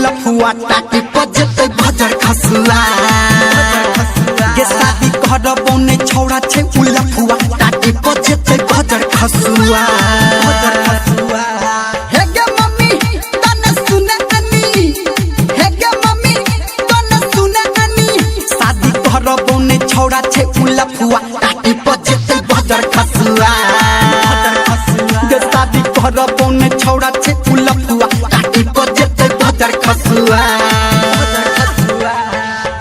लफुआ टाटी बजते भजर खसुआ के शादी करबो ने छौड़ा छे लफुआ टाटी बजते भजर खसुआ हे गे मम्मी तने सुने अनी हे गे मम्मी तने सुने अनी शादी करबो ने छौड़ा छे लफुआ टाटी बजते भजर खसुआ के शादी करबो ने छौड़ा छे लफुआ टाटी बजते भजर खसुआ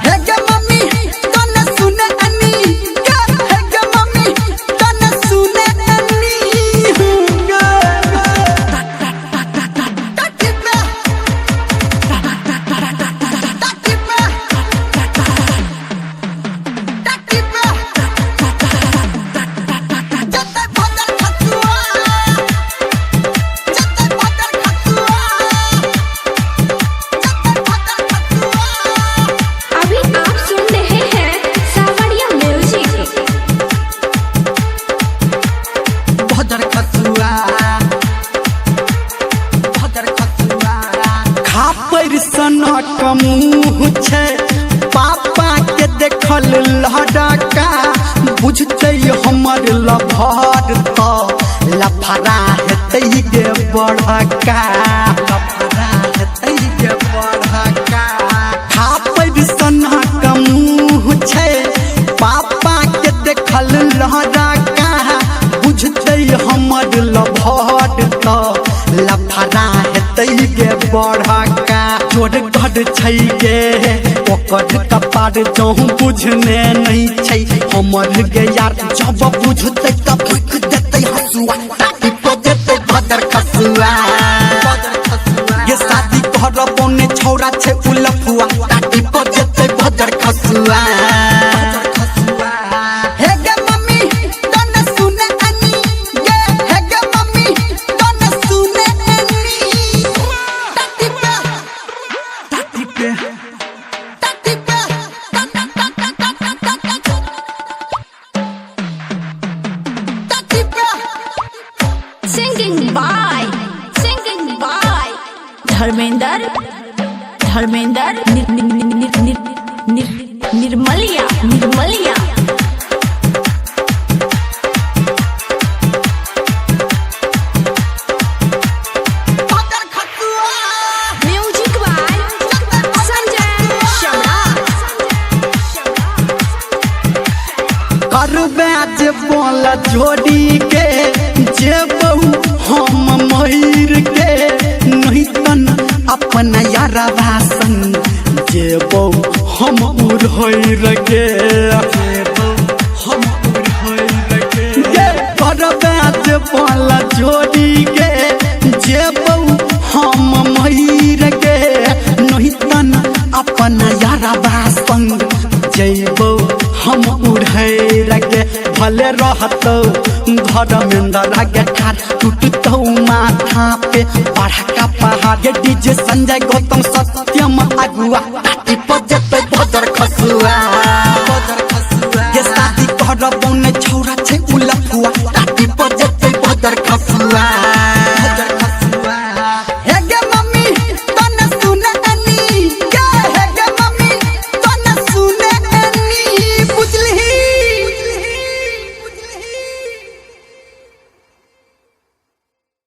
हे गे मम्मी तने सुने अनी हे गे मम्मी तने सुने अनी मुँह छे पापा के देखल लहड़का बुझते हमर लभर तो लफड़ा हेतै गे बड़का लफड़ा हेतै गे बड़का खापर सनक मुँह छे पापा के देखल लहड़का बुझते हमर लभर तो लफड़ा हेतै गे बड़का जोड़ गढ़ छै गे ओकर कपार जहूँ बुझने नहीं छै हमर गे यार जब बुझते तब फूक देते हसुआ टाटी को देते भदर खसुआ ये शादी करबो ने छौड़ा छे लफुआ टाटी को देते भदर खसुआ हे गे मम्मी तने सुने अनी गे हे गे मम्मी तने सुने अनी Singing by Dharmender Nirmaliya Music by Sanjay Shamrat करबे जे बोल जोड़ी के जे बहु हम मयूर के नहीं तन अपना यारवा संग जे बहु हम उड़हर के करबे जे बोल जोड़ी के जे बहु हम मयूर के नहीं तन अपना यारवा संग जे बहु हम उड़हर के भले रहतो घर में लगे ठार टूटतो माथा पे पढ़ा का पहाड़ डीजे संजय गौतम सत्यम अगुआ